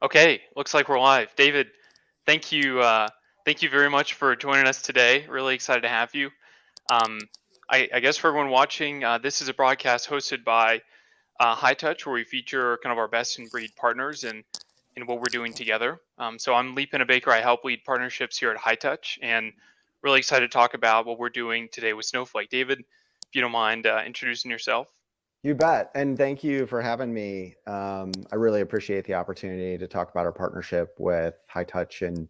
Okay, looks like we're live. David, thank you. Thank you very much for joining us today. Really excited to have you. Um, I guess for everyone watching, this is a broadcast hosted by Hightouch, where we feature kind of our best in breed partners and what we're doing together. So I'm Lee Pennebaker. I help lead partnerships here at Hightouch, and really excited to talk about what we're doing today with Snowflake. David, if you don't mind introducing yourself. You bet. And thank you for having me. I really appreciate the opportunity to talk about our partnership with High Touch and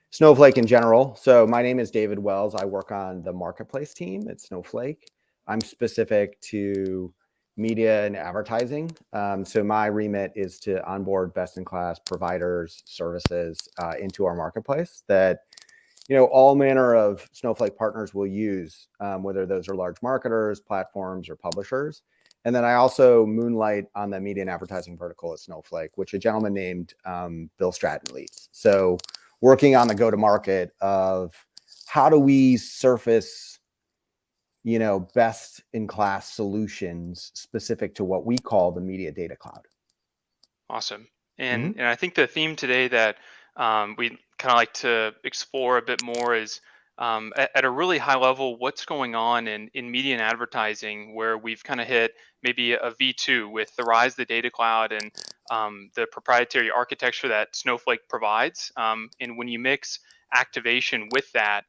Snowflake in general. So my name is David Wells. I work on the marketplace team at Snowflake. I'm specific to media and advertising. So my remit is to onboard best-in-class providers, services into our marketplace that all manner of Snowflake partners will use, whether those are large marketers, platforms, or publishers. And then I also moonlight on the media and advertising vertical at Snowflake, which a gentleman named Bill Stratton leads. So working on the go-to-market of how do we surface, best-in-class solutions specific to what we call the media data cloud. Awesome. And I think the theme today that we kind of like to explore a bit more is at a really high level, what's going on in media and advertising, where we've kind of hit maybe a V2 with the rise of the data cloud and the proprietary architecture that Snowflake provides. And when you mix activation with that,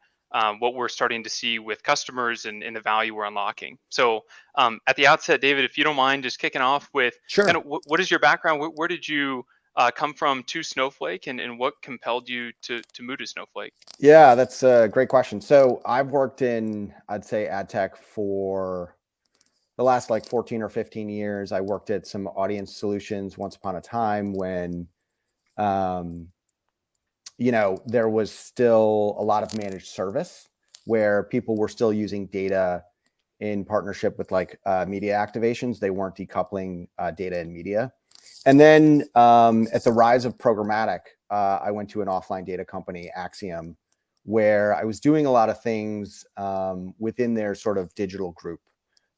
what we're starting to see with customers and the value we're unlocking. So at the outset, David, if you don't mind just kicking off with kind Sure. of what is your background? Where did you come from to Snowflake, and what compelled you to move to Snowflake? Yeah, that's a great question. So I've worked in, I'd say, ad tech for the last like 14 or 15 years. I worked at some audience solutions once upon a time when, um, there was still a lot of managed service where people were still using data in partnership with like media activations. They weren't decoupling data and media. And then at the rise of programmatic, I went to an offline data company, Axiom, where I was doing a lot of things within their sort of digital group,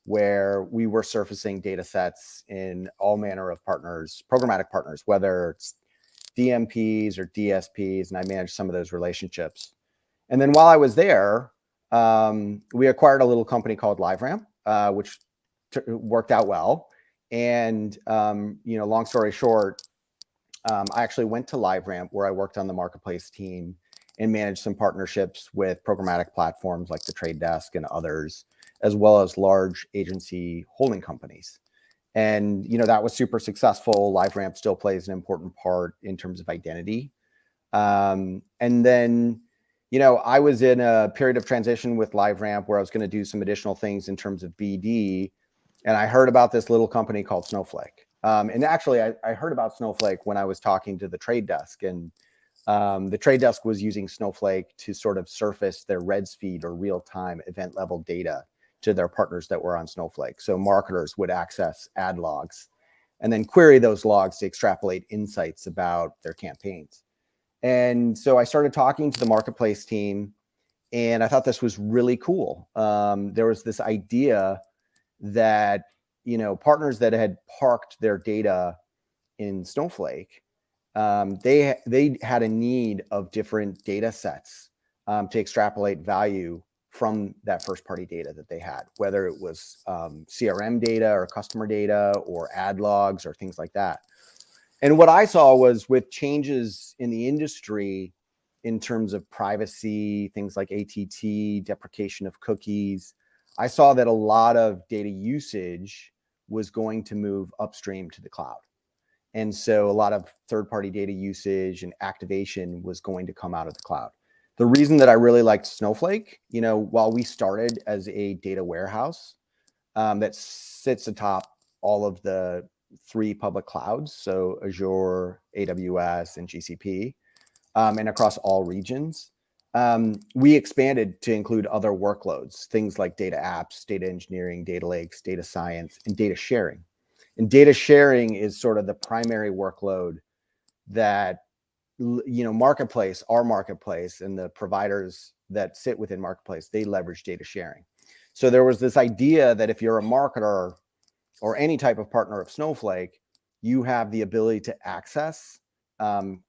where we were surfacing data sets in all manner of partners, programmatic partners, whether it's DMPs or DSPs, and I managed some of those relationships. And then while I was there, we acquired a little company called LiveRamp, which worked out well. And long story short, I actually went to LiveRamp, where I worked on the marketplace team and managed some partnerships with programmatic platforms like the Trade Desk and others, as well as large agency holding companies. And that was super successful. LiveRamp still plays an important part in terms of identity. And then I was in a period of transition with LiveRamp where I was going to do some additional things in terms of BD. And I heard about this little company called Snowflake. And actually, I heard about Snowflake when I was talking to the Trade Desk. And the Trade Desk was using Snowflake to sort of surface their Reds feed or real-time event-level data to their partners that were on Snowflake. So marketers would access ad logs and then query those logs to extrapolate insights about their campaigns. And so I started talking to the marketplace team, and I thought this was really cool. There was this idea that, partners that had parked their data in Snowflake, they had a need of different data sets to extrapolate value from that first party data that they had, whether it was CRM data or customer data or ad logs or things like that. And what I saw was with changes in the industry in terms of privacy, things like ATT, deprecation of cookies, I saw that a lot of data usage was going to move upstream to the cloud. And so a lot of third-party data usage and activation was going to come out of the cloud. The reason that I really liked Snowflake, while we started as a data warehouse that sits atop all of the three public clouds, so Azure, AWS, and GCP, and across all regions, we expanded to include other workloads, things like data apps, data engineering, data lakes, data science, and data sharing. And data sharing is sort of the primary workload that marketplace, our marketplace, and the providers that sit within marketplace, they leverage data sharing. So there was this idea that if you're a marketer or any type of partner of Snowflake, you have the ability to access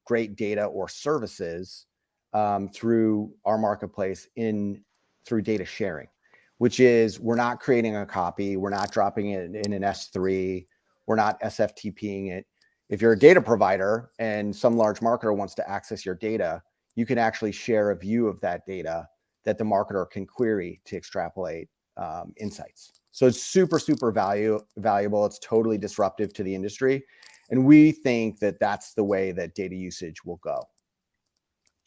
great data or services through our marketplace through data sharing, which is we're not creating a copy, we're not dropping it in an S3, we're not SFTPing it. If you're a data provider and some large marketer wants to access your data, you can actually share a view of that data that the marketer can query to extrapolate insights. So it's super, super valuable. It's totally disruptive to the industry. And we think that that's the way that data usage will go.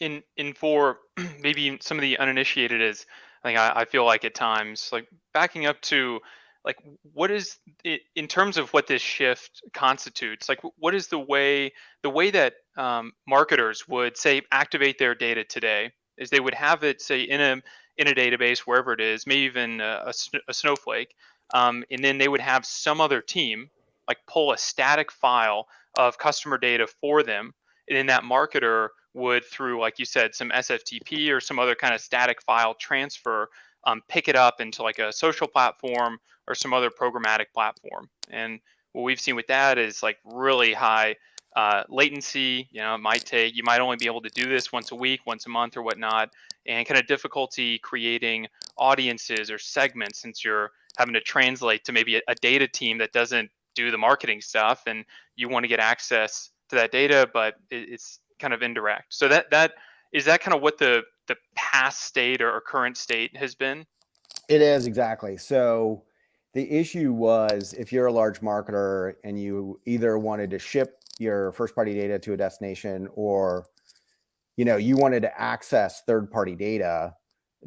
In for maybe some of the uninitiated is, I feel like at times, like backing up to, like, what is it in terms of what this shift constitutes, like what is the way that marketers would say activate their data today is they would have it say in a database wherever it is, maybe even a Snowflake, and then they would have some other team like pull a static file of customer data for them, and then that marketer would, through, like you said, some SFTP or some other kind of static file transfer, pick it up into like a social platform or some other programmatic platform. And what we've seen with that is like really high latency. You might only be able to do this once a week, once a month, or whatnot, and kind of difficulty creating audiences or segments since you're having to translate to maybe a data team that doesn't do the marketing stuff, and you want to get access to that data, but it's kind of indirect. So that kind of what the past state or current state has been. It is, exactly. So the issue was if you're a large marketer and you either wanted to ship your first party data to a destination, or you wanted to access third party data,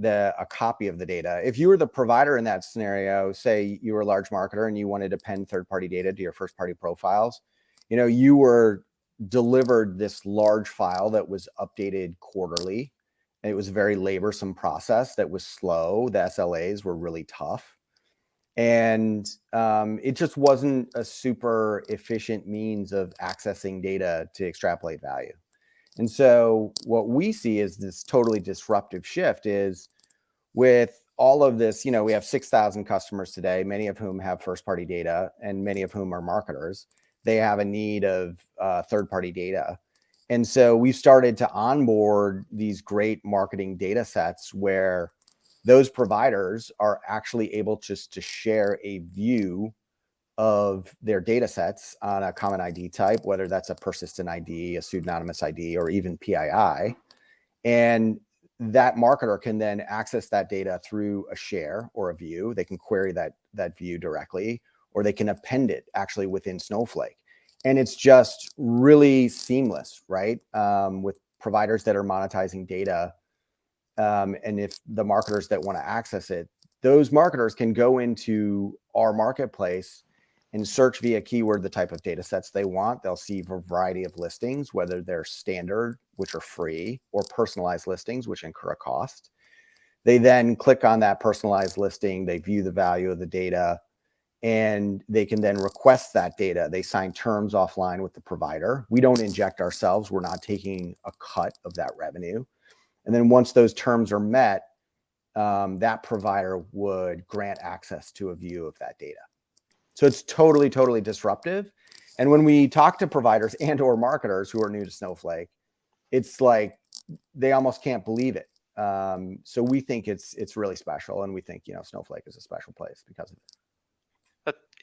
a copy of the data. If you were the provider in that scenario, say you were a large marketer and you wanted to pen third party data to your first party profiles, you were delivered this large file that was updated quarterly. And it was a very laborsome process that was slow. The SLAs were really tough. And it just wasn't a super efficient means of accessing data to extrapolate value. And so what we see is this totally disruptive shift is with all of this, we have 6,000 customers today, many of whom have first party data and many of whom are marketers. They have a need of third party data. And so we've started to onboard these great marketing data sets where those providers are actually able just to share a view of their data sets on a common ID type, whether that's a persistent ID, a pseudonymous ID, or even PII. And that marketer can then access that data through a share or a view. They can query that view directly, or they can append it actually within Snowflake. And it's just really seamless, right? With providers that are monetizing data. And if the marketers that want to access it, those marketers can go into our marketplace and search via keyword the type of data sets they want. They'll see a variety of listings, whether they're standard, which are free, or personalized listings, which incur a cost. They then click on that personalized listing, they view the value of the data, and they can then request that data. They sign terms offline with the provider. We don't inject ourselves. We're not taking a cut of that revenue. And then once those terms are met, that provider would grant access to a view of that data. So it's totally, totally disruptive. And when we talk to providers and or marketers who are new to Snowflake, it's like they almost can't believe it. So we think it's really special, and we think Snowflake is a special place because of it.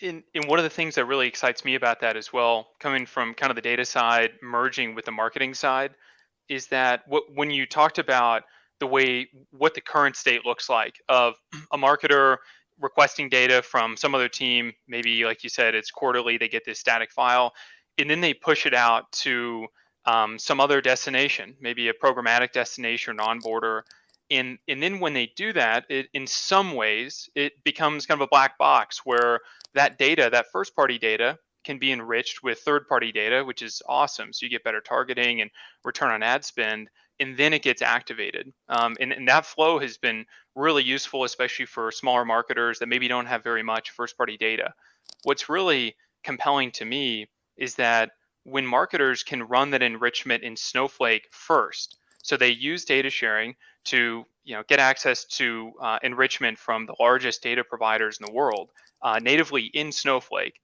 In one of the things that really excites me about that as well, coming from kind of the data side merging with the marketing side, is that when you talked about what the current state looks like of a marketer requesting data from some other team, maybe like you said, it's quarterly, they get this static file, and then they push it out to some other destination, maybe a programmatic destination or onboarder. And then when they do that, in some ways, it becomes kind of a black box where that data, that first party data, can be enriched with third party data, which is awesome. So you get better targeting and return on ad spend, and then it gets activated. And that flow has been really useful, especially for smaller marketers that maybe don't have very much first party data. What's really compelling to me is that when marketers can run that enrichment in Snowflake first, so they use data sharing to get access to enrichment from the largest data providers in the world natively in Snowflake.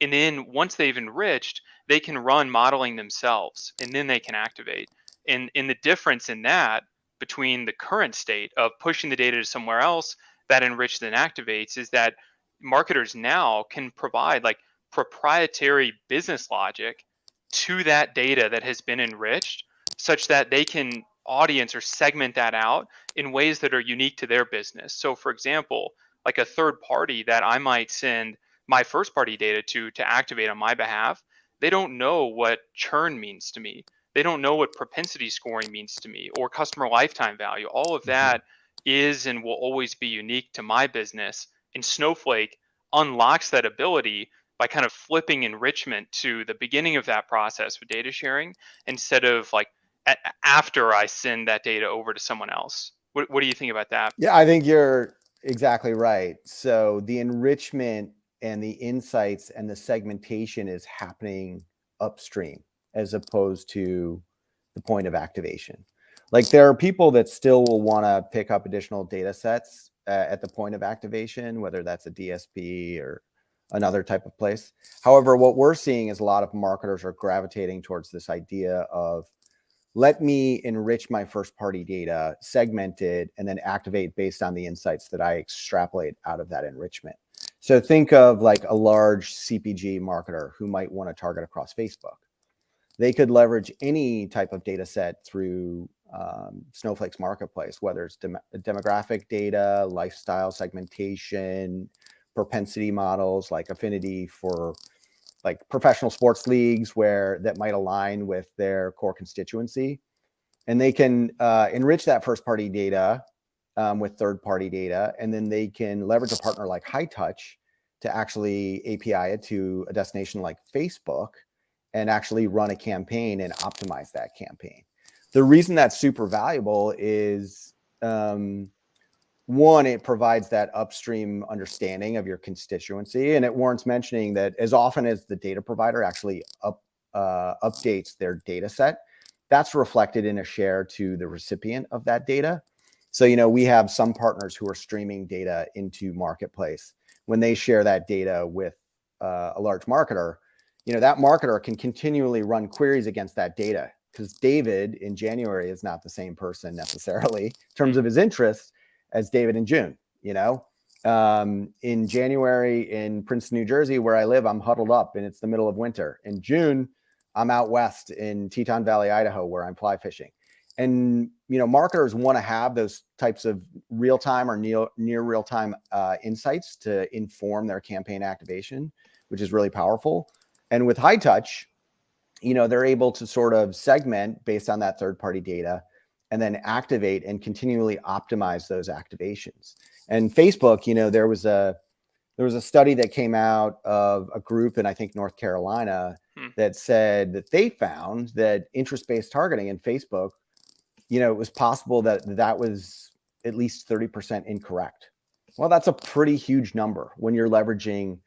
And then once they've enriched, they can run modeling themselves, and then they can activate. And the difference in that between the current state of pushing the data to somewhere else that enriches and activates is that marketers now can provide like proprietary business logic to that data that has been enriched such that they can audience or segment that out in ways that are unique to their business. So for example, like a third party that I might send my first party data to activate on my behalf, they don't know what churn means to me. They don't know what propensity scoring means to me or customer lifetime value. All of Mhm. that is and will always be unique to my business. And Snowflake unlocks that ability by kind of flipping enrichment to the beginning of that process with data sharing instead of like after I send that data over to someone else. What do you think about that? Yeah, I think you're exactly right. So the enrichment and the insights and the segmentation is happening upstream as opposed to the point of activation. Like there are people that still will want to pick up additional data sets at the point of activation, whether that's a DSP or another type of place. However, what we're seeing is a lot of marketers are gravitating towards this idea of let me enrich my first party data, segment it, and then activate based on the insights that I extrapolate out of that enrichment. So think of like a large CPG marketer who might want to target across Facebook. They could leverage any type of data set through Snowflake's marketplace, whether it's demographic data, lifestyle segmentation, propensity models like affinity for like professional sports leagues where that might align with their core constituency. And they can enrich that first party data with third party data. And then they can leverage a partner like Hightouch to actually API it to a destination like Facebook and actually run a campaign and optimize that campaign. The reason that's super valuable is one, it provides that upstream understanding of your constituency. And it warrants mentioning that as often as the data provider actually updates their data set, that's reflected in a share to the recipient of that data. So, we have some partners who are streaming data into Marketplace. When they share that data with a large marketer, that marketer can continually run queries against that data because David in January is not the same person necessarily in terms Hmm. of his interests as David in June. In January in Princeton, New Jersey, where I live, I'm huddled up and it's the middle of winter. In June, I'm out west in Teton Valley, Idaho, where I'm fly fishing. And, marketers want to have those types of real time or near real time insights to inform their campaign activation, which is really powerful. And with Hightouch, they're able to sort of segment based on that third party data and then activate and continually optimize those activations. And Facebook, there was a study that came out of a group in I think North Carolina Hmm. that said that they found that interest-based targeting in Facebook, it was possible that that was at least 30% incorrect. Well, that's a pretty huge number when you're leveraging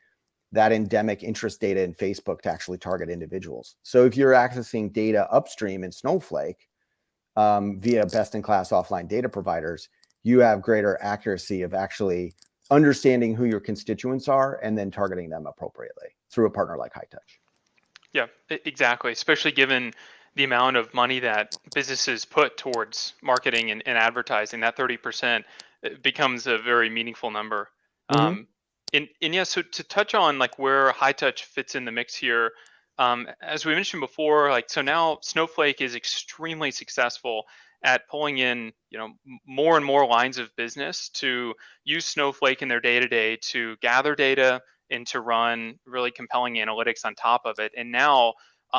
that endemic interest data in Facebook to actually target individuals. So if you're accessing data upstream in Snowflake via best-in-class offline data providers, you have greater accuracy of actually understanding who your constituents are and then targeting them appropriately through a partner like Hightouch. Yeah, exactly. Especially given the amount of money that businesses put towards marketing and advertising, that 30% becomes a very meaningful number. Mm-hmm. Um, and yeah, so to touch on like where high touch fits in the mix here, as we mentioned before, like so now Snowflake is extremely successful at pulling in, more and more lines of business to use Snowflake in their day to day to gather data and to run really compelling analytics on top of it. And now,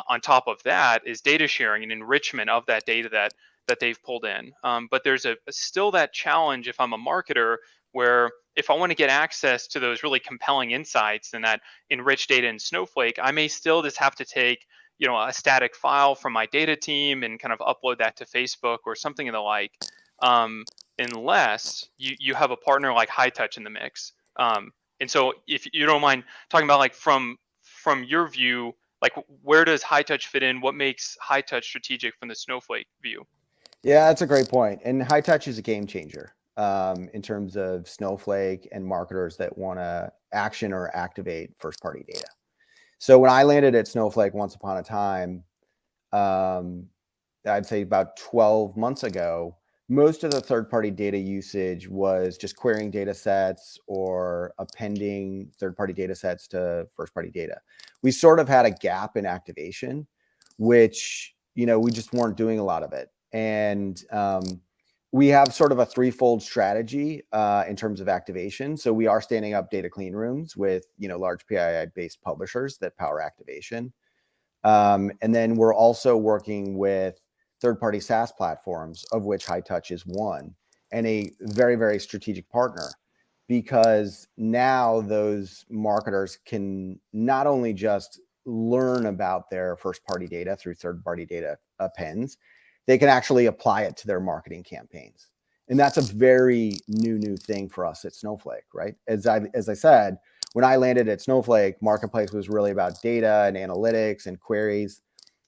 on top of that, is data sharing and enrichment of that data that they've pulled in. But there's still that challenge if I'm a marketer where if I want to get access to those really compelling insights and that enriched data in Snowflake, I may still just have to take a static file from my data team and kind of upload that to Facebook or something of the like. Um, unless you have a partner like Hightouch in the mix. And so if you don't mind talking about like from your view, like where does high touch fit in? What makes high touch strategic from the Snowflake view? Yeah, that's a great point. And Hightouch is a game changer in terms of Snowflake and marketers that want to action or activate first party data. So when I landed at Snowflake once upon a time, um, I'd say about 12 months ago, most of the third-party data usage was just querying data sets or appending third-party data sets to first-party data. We sort of had a gap in activation, which, we just weren't doing a lot of it. And we have sort of a threefold strategy in terms of activation. So we are standing up data clean rooms with, large PII-based publishers that power activation. And then we're also working with third-party SaaS platforms, of which Hightouch is one, and a very, very strategic partner, because now those marketers can not only just learn about their first-party data through third-party data appends, they can actually apply it to their marketing campaigns. And that's a very new thing for us at Snowflake, right? As I said, when I landed at Snowflake, Marketplace was really about data and analytics and queries.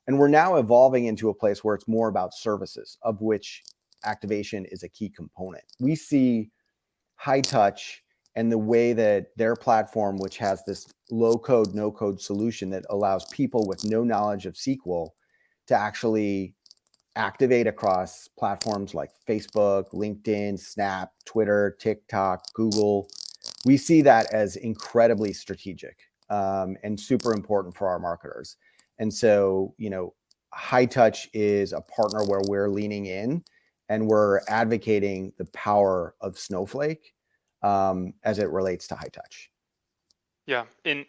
And we're now evolving into a place where it's more about services, of which activation is a key component. We see Hightouch and the way that their platform, which has this low code, no code solution that allows people with no knowledge of SQL to actually activate across platforms like Facebook, LinkedIn, Snap, Twitter, TikTok, Google. We see that as incredibly strategic and super important for our marketers. And so, Hightouch is a partner where we're leaning in and we're advocating the power of Snowflake as it relates to Hightouch. Yeah, and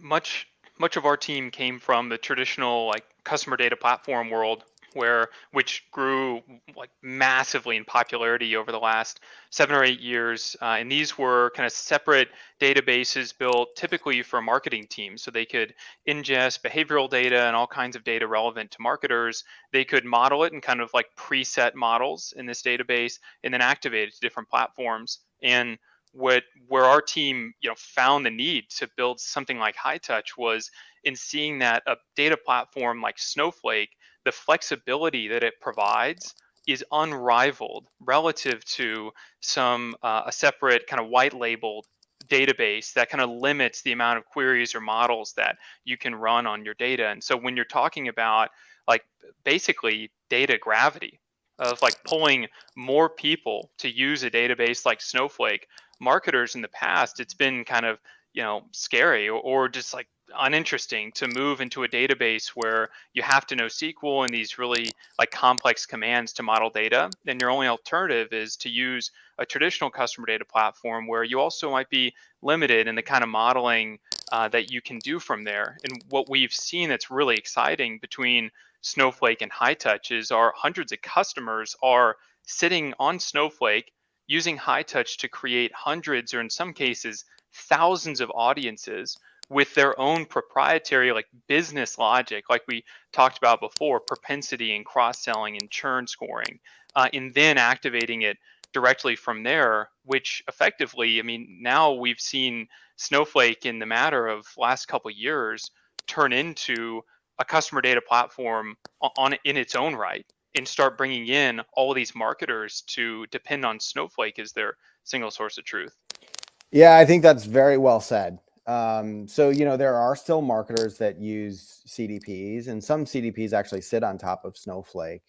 much much of our team came from the traditional like customer data platform world, where which grew like massively in popularity over the last 7 or 8 years. And these were kind of separate databases built typically for marketing teams, so they could ingest behavioral data and all kinds of data relevant to marketers. They could model it in kind of like preset models in this database, and then activate it to different platforms. And where our team found the need to build something like High Touch was in seeing that a data platform like Snowflake, the flexibility that it provides is unrivaled relative to some a separate kind of white labeled database that kind of limits the amount of queries or models that you can run on your data. And so when you're talking about like basically data gravity of like pulling more people to use a database like Snowflake, marketers in the past, it's been kind of, scary or just like uninteresting to move into a database where you have to know SQL and these really like complex commands to model data. And your only alternative is to use a traditional customer data platform where you also might be limited in the kind of modeling that you can do from there. And what we've seen that's really exciting between Snowflake and Hightouch is our hundreds of customers are sitting on Snowflake using high touch to create hundreds or in some cases thousands of audiences with their own proprietary like business logic, like we talked about before, propensity and cross-selling and churn scoring, and then activating it directly from there, which effectively, I mean, now we've seen Snowflake in the matter of last couple years turn into a customer data platform on in its own right, and start bringing in all of these marketers to depend on Snowflake as their single source of truth. Yeah, I think that's very well said. So, there are still marketers that use CDPs, and some CDPs actually sit on top of Snowflake.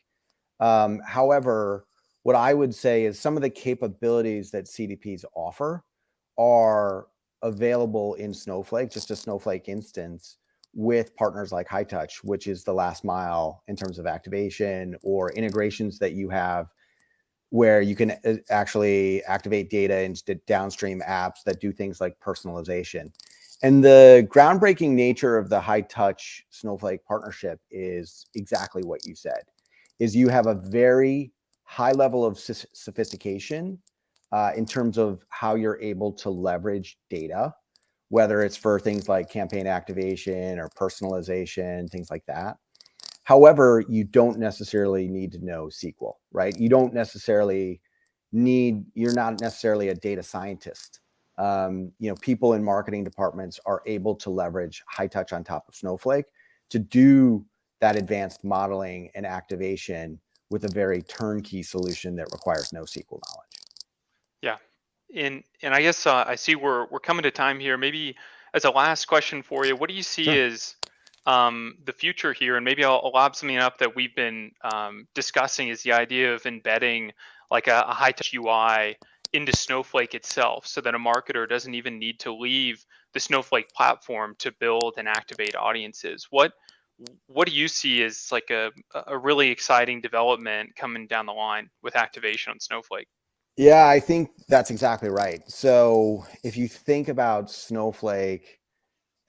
However, what I would say is some of the capabilities that CDPs offer are available in Snowflake, just a Snowflake instance with partners like Hightouch, which is the last mile in terms of activation or integrations that you have where you can actually activate data into downstream apps that do things like personalization. And the groundbreaking nature of the Hightouch Snowflake partnership is exactly what you said, is you have a very high level of sophistication in terms of how you're able to leverage data, whether it's for things like campaign activation or personalization, things like that. However, you don't necessarily need to know SQL, right? You're not necessarily a data scientist. People in marketing departments are able to leverage Hightouch on top of Snowflake to do that advanced modeling and activation with a very turnkey solution that requires no SQL knowledge. Yeah, and I guess I see we're coming to time here. Maybe as a last question for you, what do you see Sure. as the future here? And maybe I'll lob something up that we've been discussing is the idea of embedding like a high touch UI into Snowflake itself, so that a marketer doesn't even need to leave the Snowflake platform to build and activate audiences. What do you see as like a really exciting development coming down the line with activation on Snowflake? Yeah, I think that's exactly right. So if you think about Snowflake,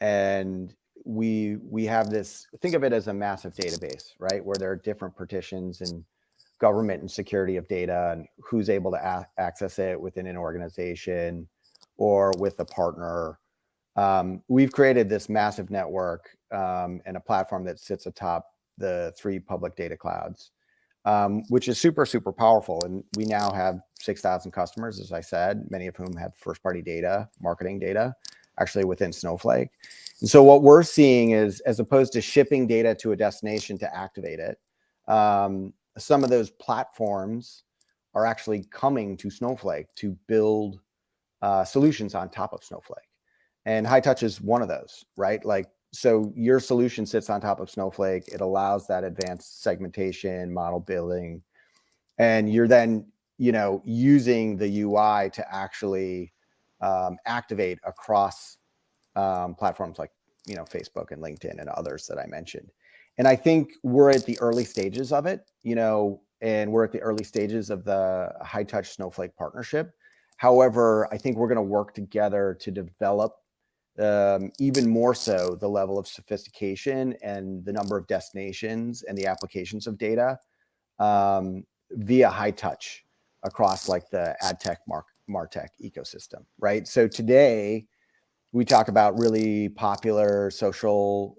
and we have this, think of it as a massive database, right? Where there are different partitions and government and security of data and who's able to access it within an organization or with a partner. We've created this massive network and a platform that sits atop the three public data clouds, which is super, super powerful. And we now have 6,000 customers, as I said, many of whom have first party data, marketing data, actually within Snowflake. And so what we're seeing is, as opposed to shipping data to a destination to activate it, some of those platforms are actually coming to Snowflake to build solutions on top of Snowflake. And Hightouch is one of those, right? Like, so your solution sits on top of Snowflake. It allows that advanced segmentation, model building, and you're then, using the UI to actually activate across platforms like, Facebook and LinkedIn and others that I mentioned. And I think we're at the early stages of it, and we're at the early stages of the Hightouch Snowflake partnership. However, I think we're going to work together to develop even more so the level of sophistication and the number of destinations and the applications of data via Hightouch across like the ad tech martech ecosystem, right? So today we talk about really popular social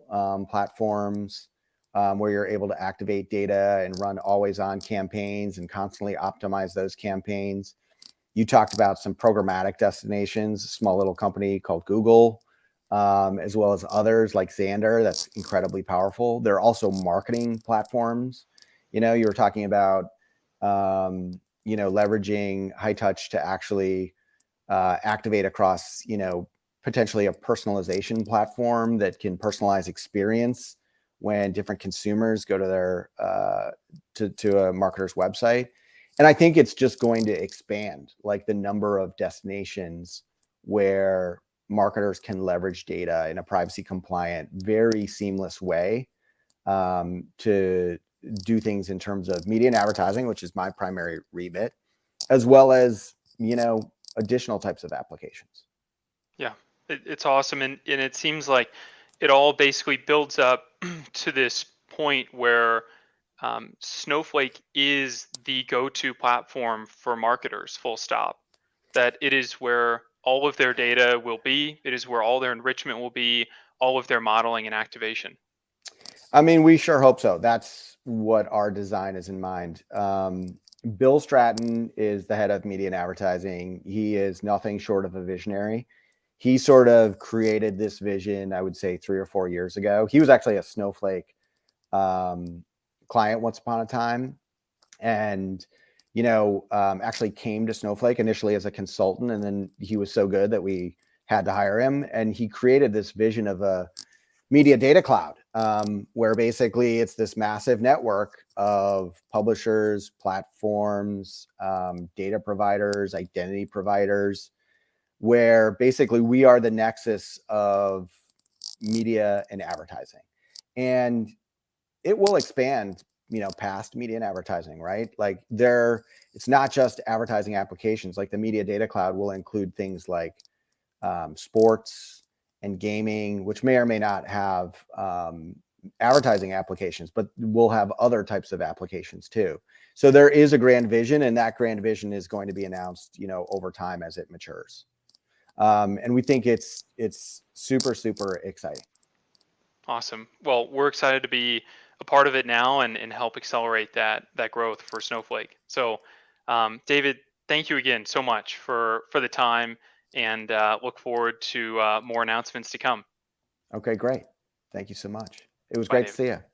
platforms where you're able to activate data and run always on campaigns and constantly optimize those campaigns. You talked about some programmatic destinations, a small little company called Google, as well as others like Xandr. That's incredibly powerful. There are also marketing platforms. You were talking about, leveraging Hightouch to actually activate across, potentially a personalization platform that can personalize experience when different consumers go to their to a marketer's website. And I think it's just going to expand, like the number of destinations where marketers can leverage data in a privacy compliant, very seamless way to do things in terms of media and advertising, which is my primary remit, as well as, additional types of applications. Yeah, it's awesome, and it seems like it all basically builds up to this point where Snowflake is the go-to platform for marketers. Full stop. That it is where all of their data will be. It is where all their enrichment will be. All of their modeling and activation. I mean, we sure hope so. That's what our design is in mind. Bill Stratton is the head of media and advertising. He is nothing short of a visionary. He sort of created this vision, I would say 3 or 4 years ago. He was actually a Snowflake client once upon a time, and actually came to Snowflake initially as a consultant, and then he was so good that we had to hire him. And he created this vision of a media data cloud, where basically it's this massive network of publishers, platforms, data providers, identity providers, where basically we are the nexus of media and advertising. And it will expand, past media and advertising, right? Like it's not just advertising applications. Like the media data cloud will include things like sports and gaming, which may or may not have advertising applications, but will have other types of applications too. So there is a grand vision, and that grand vision is going to be announced, over time as it matures. And we think it's super, super exciting. Awesome. Well, we're excited to be a part of it now and help accelerate that growth for Snowflake. So, David, thank you again so much for the time, and look forward to more announcements to come. Okay, great. Thank you so much. It was Bye, great to David. see you.